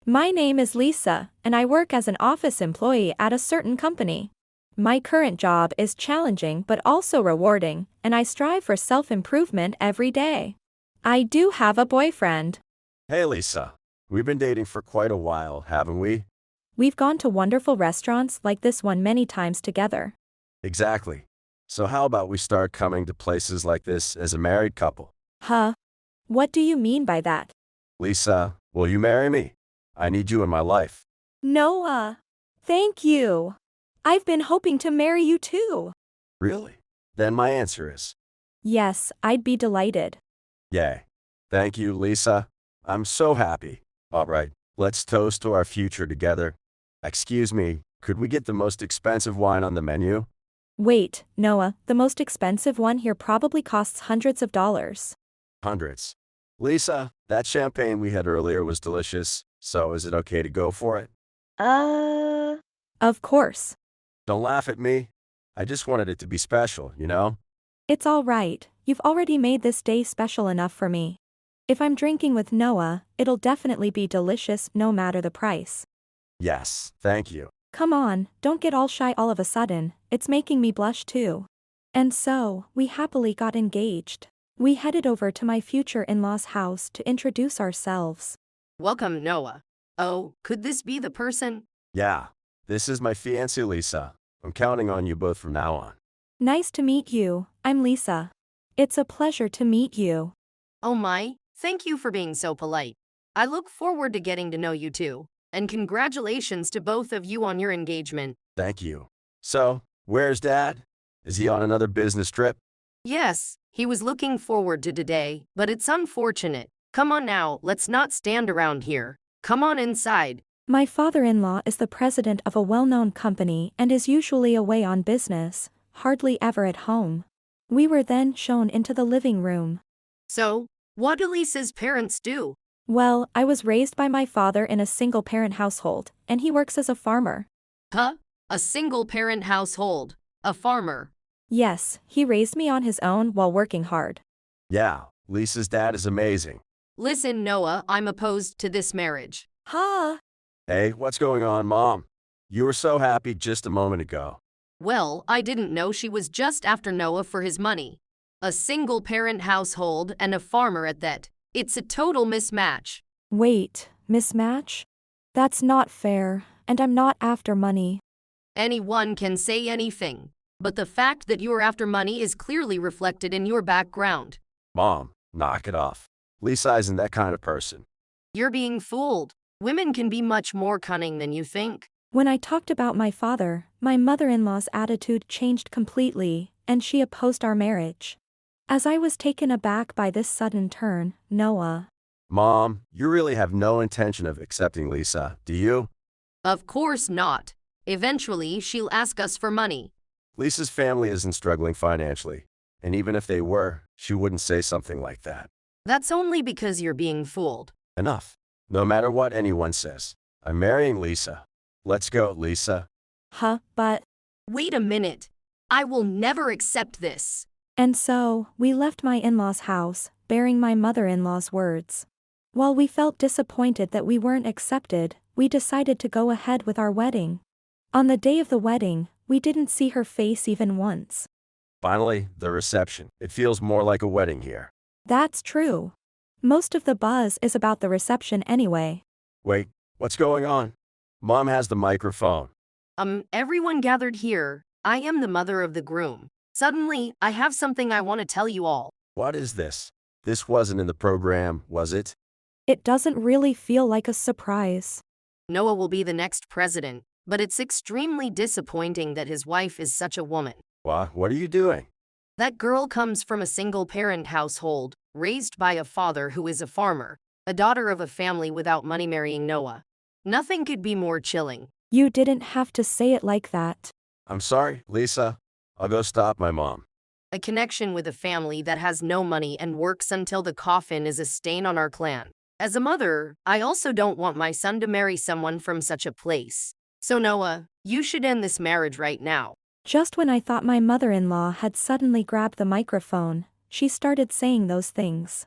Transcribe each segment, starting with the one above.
My name is Lisa, and I work as an office employee at a certain company. My current job is challenging but also rewarding, and I strive for self-improvement every day. I do have a boyfriend. Hey Lisa, we've been dating for quite a while, haven't we? We've gone to wonderful restaurants like this one many times together. Exactly. So how about we start coming to places like this as a married couple? Huh? What do you mean by that? Lisa, will you marry me? I need you in my life. Noah. Thank you. I've been hoping to marry you too. Really? Then my answer is, Yes, I'd be delighted. yay. Thank you, Lisa. I'm so happy. All right, let's toast to our future together. Excuse me, could we get the most expensive wine on the menu? Wait, Noah, the most expensive one here probably costs hundreds of dollars. Hundreds. Lisa, that champagne we had earlier was delicious, so is it okay to go for it? Of course. Don't laugh at me. I just wanted it to be special, you know? It's all right, you've already made this day special enough for me. If I'm drinking with Noah, it'll definitely be delicious no matter the price. Yes, thank you. Come on, don't get all shy all of a sudden, it's making me blush too. And so, we happily got engaged. We headed over to my future in-laws' house to introduce ourselves. Welcome, Noah. Oh, could this be the person? Yeah, this is my fiancée Lisa. I'm counting on you both from now on. Nice to meet you, I'm Lisa. It's a pleasure to meet you. Oh my, thank you for being so polite. I look forward to getting to know you too. And congratulations to both of you on your engagement. Thank you. So, where's Dad? Is he on another business trip? Yes, he was looking forward to today, but it's unfortunate. Come on now, let's not stand around here. Come on inside. My father-in-law is the president of a well-known company and is usually away on business, hardly ever at home. We were then shown into the living room. So, what do Lisa's parents do? Well, I was raised by my father in a single-parent household, and he works as a farmer. Huh? A single-parent household. A farmer. Yes, he raised me on his own while working hard. Yeah, Lisa's dad is amazing. Listen, Noah, I'm opposed to this marriage. Huh? Hey, what's going on, Mom? You were so happy just a moment ago. Well, I didn't know she was just after Noah for his money. A single-parent household and a farmer at that. It's a total mismatch. Wait, mismatch? That's not fair, and I'm not after money. Anyone can say anything, but the fact that you're after money is clearly reflected in your background. Mom, knock it off. Lisa isn't that kind of person. You're being fooled. Women can be much more cunning than you think. When I talked about my father, my mother-in-law's attitude changed completely, and she opposed our marriage. As I was taken aback by this sudden turn, Noah. Mom, you really have no intention of accepting Lisa, do you? Of course not. Eventually, she'll ask us for money. Lisa's family isn't struggling financially, and even if they were, she wouldn't say something like that. That's only because you're being fooled. Enough. No matter what anyone says, I'm marrying Lisa. Let's go, Lisa. Huh, but. Wait a minute. I will never accept this. And so, we left my in-laws' house, bearing my mother-in-law's words. While we felt disappointed that we weren't accepted, we decided to go ahead with our wedding. On the day of the wedding, we didn't see her face even once. Finally, the reception. It feels more like a wedding here. That's true. Most of the buzz is about the reception anyway. Wait, what's going on? Mom has the microphone. Everyone gathered here. I am the mother of the groom. Suddenly, I have something I want to tell you all. What is this? This wasn't in the program, was it? It doesn't really feel like a surprise. Noah will be the next president, but it's extremely disappointing that his wife is such a woman. What are you doing? That girl comes from a single-parent household, raised by a father who is a farmer, a daughter of a family without money marrying Noah. Nothing could be more chilling. You didn't have to say it like that. I'm sorry, Lisa. I'll go stop my mom. A connection with a family that has no money and works until the coffin is a stain on our clan. As a mother, I also don't want my son to marry someone from such a place. So Noah, you should end this marriage right now. Just when I thought my mother-in-law had suddenly grabbed the microphone, she started saying those things.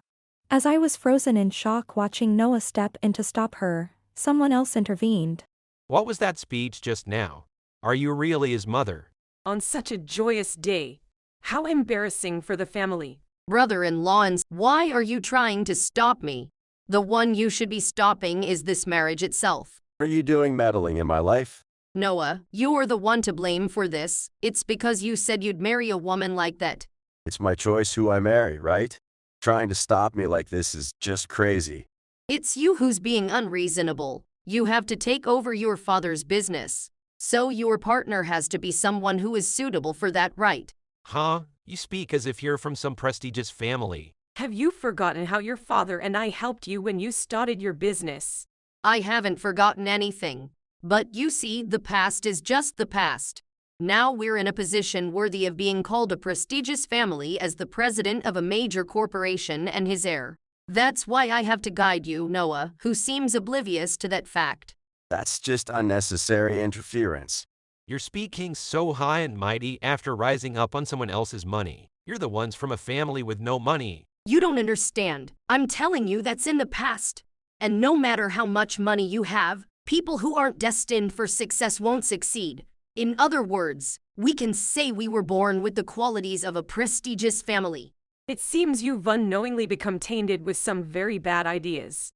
As I was frozen in shock watching Noah step in to stop her, Someone else intervened. What was that speech just now? Are you really his mother? On such a joyous day. How embarrassing for the family. Brother-in-law, and why are you trying to stop me? The one you should be stopping is this marriage itself. What are you doing meddling in my life? Noah, you're the one to blame for this. It's because you said you'd marry a woman like that. It's my choice who I marry, right? Trying to stop me like this is just crazy. It's you who's being unreasonable. You have to take over your father's business. So your partner has to be someone who is suitable for that, right? Huh? You speak as if you're from some prestigious family. Have you forgotten how your father and I helped you when you started your business? I haven't forgotten anything. But you see, the past is just the past. Now we're in a position worthy of being called a prestigious family as the president of a major corporation and his heir. That's why I have to guide you, Noah, who seems oblivious to that fact. That's just unnecessary interference. You're speaking so high and mighty after rising up on someone else's money. You're the ones from a family with no money. You don't understand. I'm telling you that's in the past. And no matter how much money you have, people who aren't destined for success won't succeed. In other words, we can say we were born with the qualities of a prestigious family. It seems you've unknowingly become tainted with some very bad ideas.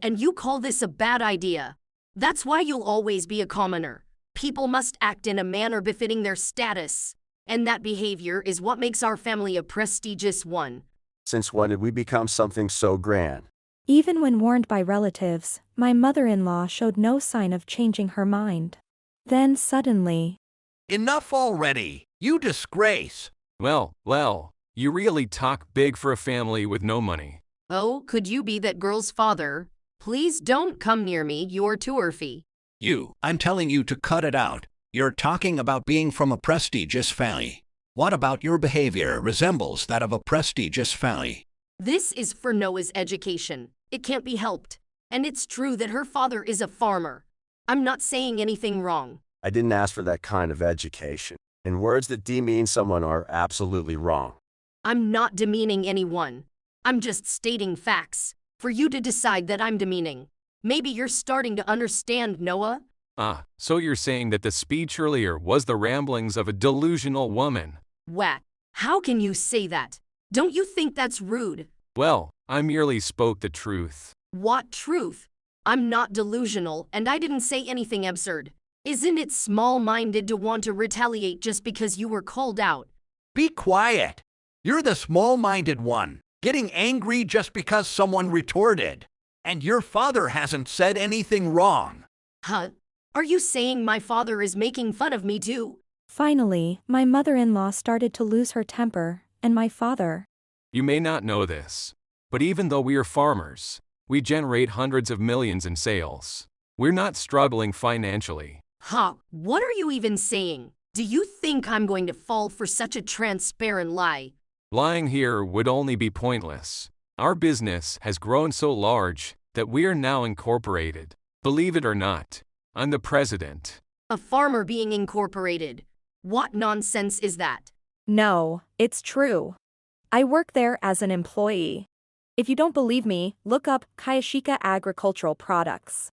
And you call this a bad idea. That's why you'll always be a commoner. People must act in a manner befitting their status. And that behavior is what makes our family a prestigious one. Since when did we become something so grand? Even when warned by relatives, my mother-in-law showed no sign of changing her mind. Then suddenly, Enough already! You disgrace! Well, you really talk big for a family with no money. Oh, could you be that girl's father? Please don't come near me, you're too earthy. I'm telling you to cut it out. You're talking about being from a prestigious family. What about your behavior resembles that of a prestigious family? This is for Noah's education. It can't be helped. And it's true that her father is a farmer. I'm not saying anything wrong. I didn't ask for that kind of education. And words that demean someone are absolutely wrong. I'm not demeaning anyone. I'm just stating facts. For you to decide that I'm demeaning. Maybe you're starting to understand, Noah? So you're saying that the speech earlier was the ramblings of a delusional woman? What? How can you say that? Don't you think that's rude? Well, I merely spoke the truth. What truth? I'm not delusional, and I didn't say anything absurd. Isn't it small-minded to want to retaliate just because you were called out? Be quiet! You're the small-minded one, getting angry just because someone retorted. And your father hasn't said anything wrong. Huh? Are you saying my father is making fun of me too? finally, my mother-in-law started to lose her temper, and my father. You may not know this, but even though we are farmers, we generate hundreds of millions in sales. We're not struggling financially. Huh? What are you even saying? Do you think I'm going to fall for such a transparent lie? Lying here would only be pointless. Our business has grown so large that we are now incorporated. Believe it or not, I'm the president. A farmer being incorporated. What nonsense is that? No, it's true. I work there as an employee. If you don't believe me, look up Kayashika Agricultural Products.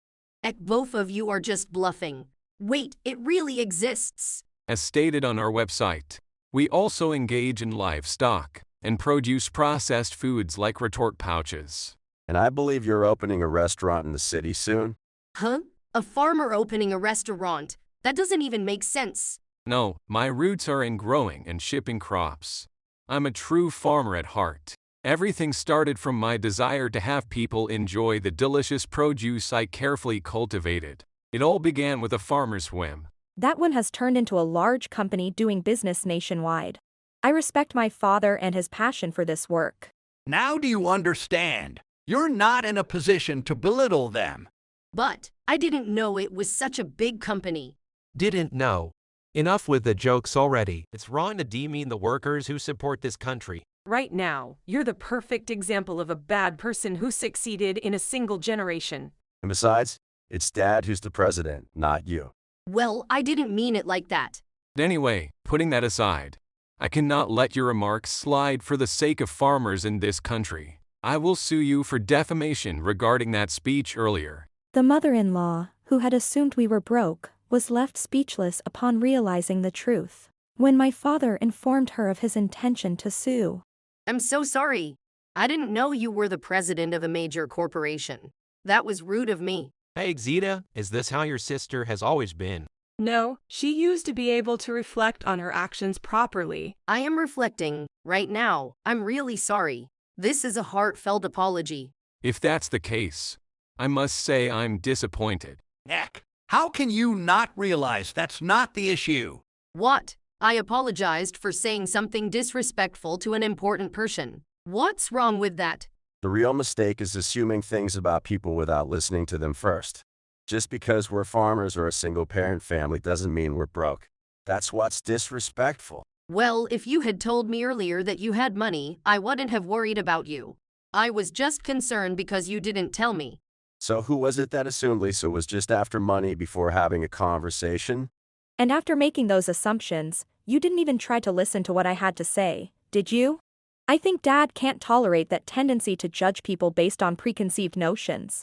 Both of you are just bluffing. Wait, it really exists. As stated on our website, we also engage in livestock and produce processed foods like retort pouches. And I believe you're opening a restaurant in the city soon? Huh? A farmer opening a restaurant? That doesn't even make sense. No, my roots are in growing and shipping crops. I'm a true farmer at heart. Everything started from my desire to have people enjoy the delicious produce I carefully cultivated. It all began with a farmer's whim. That one has turned into a large company doing business nationwide. I respect my father and his passion for this work. Now do you understand? You're not in a position to belittle them. But I didn't know it was such a big company. Didn't know. Enough with the jokes already. It's wrong to demean the workers who support this country. Right now, you're the perfect example of a bad person who succeeded in a single generation. And besides, it's Dad who's the president, not you. Well, I didn't mean it like that. Anyway, putting that aside, I cannot let your remarks slide for the sake of farmers in this country. I will sue you for defamation regarding that speech earlier. The mother-in-law, who had assumed we were broke, was left speechless upon realizing the truth. When my father informed her of his intention to sue. I'm so sorry. I didn't know you were the president of a major corporation. That was rude of me. Hey, Zita, is this how your sister has always been? No, she used to be able to reflect on her actions properly. I am reflecting, right now. I'm really sorry. This is a heartfelt apology. If that's the case, I must say I'm disappointed. Heck, how can you not realize that's not the issue? What? I apologized for saying something disrespectful to an important person. What's wrong with that? The real mistake is assuming things about people without listening to them first. Just because we're farmers or a single-parent family doesn't mean we're broke. That's what's disrespectful. Well, if you had told me earlier that you had money, I wouldn't have worried about you. I was just concerned because you didn't tell me. So who was it that assumed Lisa was just after money before having a conversation? And after making those assumptions, you didn't even try to listen to what I had to say, did you? I think Dad can't tolerate that tendency to judge people based on preconceived notions.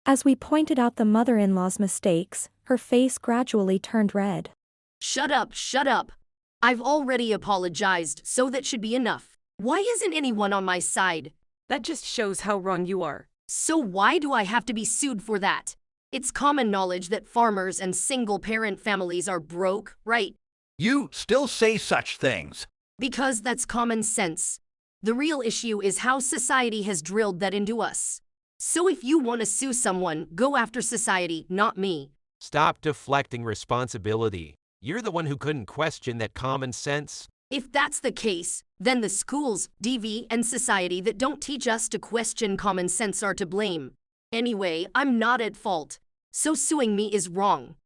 As we pointed out the mother-in-law's mistakes, her face gradually turned red. Shut up, shut up. I've already apologized, so that should be enough. Why isn't anyone on my side? That just shows how wrong you are. So why do I have to be sued for that? It's common knowledge that farmers and single-parent families are broke, right? You still say such things. Because that's common sense. The real issue is how society has drilled that into us. So if you want to sue someone, go after society, not me. Stop deflecting responsibility. You're the one who couldn't question that common sense. If that's the case, then the schools, DV, and society that don't teach us to question common sense are to blame. Anyway, I'm not at fault. So suing me is wrong.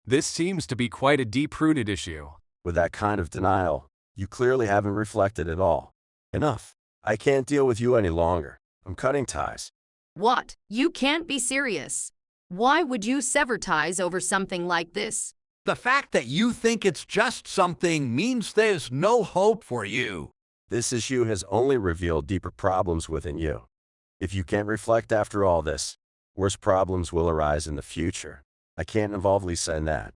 This seems to be quite a deep-rooted issue. With that kind of denial, you clearly haven't reflected at all. Enough. I can't deal with you any longer. I'm cutting ties. What? You can't be serious. Why would you sever ties over something like this? The fact that you think it's just something means there's no hope for you. This issue has only revealed deeper problems within you. If you can't reflect after all this, worse problems will arise in the future. I can't involve Lisa in that.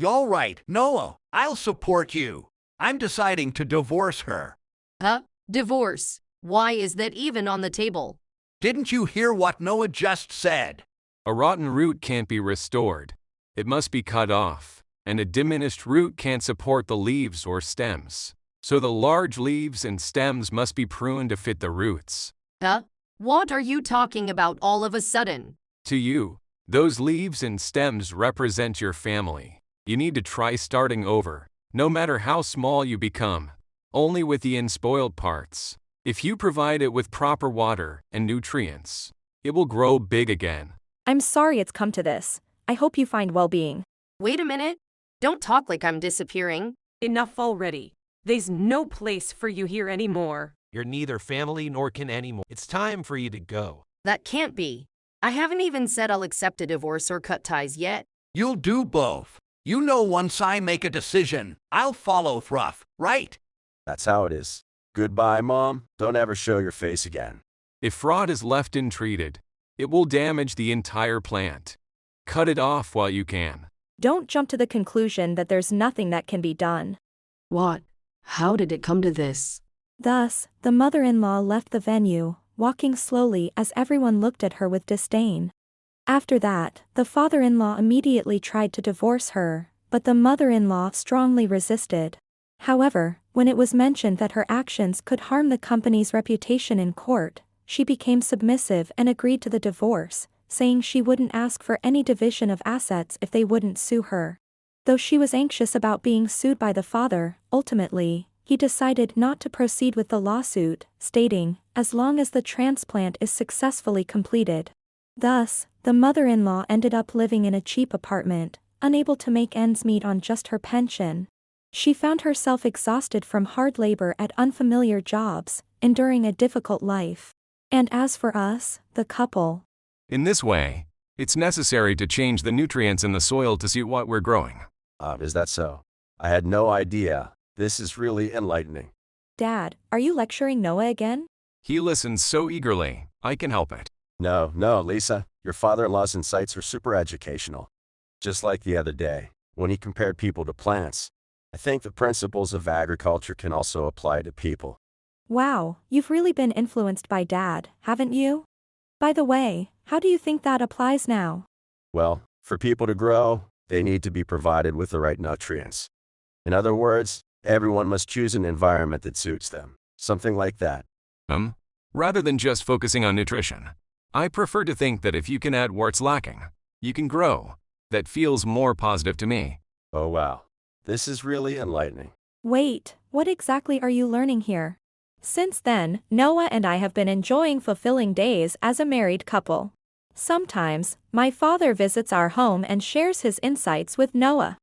All right, Noah, I'll support you. I'm deciding to divorce her. Huh? Divorce? Why is that even on the table? Didn't you hear what Noah just said? A rotten root can't be restored. It must be cut off, and a diminished root can't support the leaves or stems. So the large leaves and stems must be pruned to fit the roots. Huh? What are you talking about all of a sudden? To you, those leaves and stems represent your family. You need to try starting over, no matter how small you become, only with the unspoiled parts. If you provide it with proper water and nutrients, it will grow big again. I'm sorry it's come to this. I hope you find well-being. Wait a minute. Don't talk like I'm disappearing. Enough already. There's no place for you here anymore. You're neither family nor kin anymore. It's time for you to go. That can't be. I haven't even said I'll accept a divorce or cut ties yet. You'll do both. You know once I make a decision, I'll follow through, right? That's how it is. Goodbye, Mom. Don't ever show your face again. If fraud is left untreated, it will damage the entire plant. Cut it off while you can. Don't jump to the conclusion that there's nothing that can be done. What? How did it come to this? Thus, the mother-in-law left the venue, walking slowly as everyone looked at her with disdain. After that, the father-in-law immediately tried to divorce her, but the mother-in-law strongly resisted. However, when it was mentioned that her actions could harm the company's reputation in court, she became submissive and agreed to the divorce, saying she wouldn't ask for any division of assets if they wouldn't sue her. Though she was anxious about being sued by the father, ultimately, he decided not to proceed with the lawsuit, stating, as long as the transplant is successfully completed. Thus, the mother-in-law ended up living in a cheap apartment, unable to make ends meet on just her pension. She found herself exhausted from hard labor at unfamiliar jobs, enduring a difficult life. And as for us, the couple, In this way, it's necessary to change the nutrients in the soil to suit what we're growing. Is that so? I had no idea. This is really enlightening. Dad, are you lecturing Noah again? He listens so eagerly, I can help it. No, Lisa, your father-in-law's insights are super educational. Just like the other day, when he compared people to plants. I think the principles of agriculture can also apply to people. Wow, you've really been influenced by Dad, haven't you? By the way, how do you think that applies now? Well, for people to grow, they need to be provided with the right nutrients. In other words, everyone must choose an environment that suits them. Something like that. Rather than just focusing on nutrition, I prefer to think that if you can add what's lacking, you can grow. That feels more positive to me. Oh wow. This is really enlightening. Wait, what exactly are you learning here? Since then, Noah and I have been enjoying fulfilling days as a married couple. Sometimes, my father visits our home and shares his insights with Noah.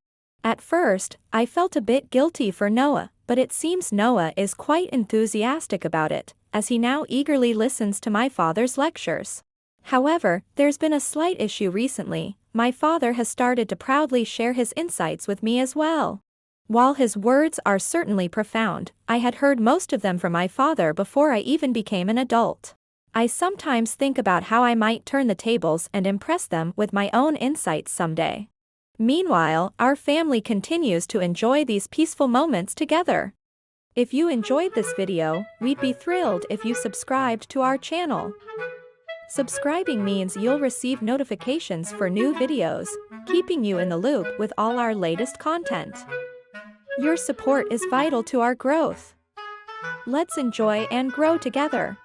At first, I felt a bit guilty for Noah, but it seems Noah is quite enthusiastic about it, as he now eagerly listens to my father's lectures. However, there's been a slight issue recently. My father has started to proudly share his insights with me as well. While his words are certainly profound, I had heard most of them from my father before I even became an adult. I sometimes think about how I might turn the tables and impress them with my own insights someday. Meanwhile, our family continues to enjoy these peaceful moments together. If you enjoyed this video, we'd be thrilled if you subscribed to our channel. Subscribing means you'll receive notifications for new videos, keeping you in the loop with all our latest content. Your support is vital to our growth. Let's enjoy and grow together.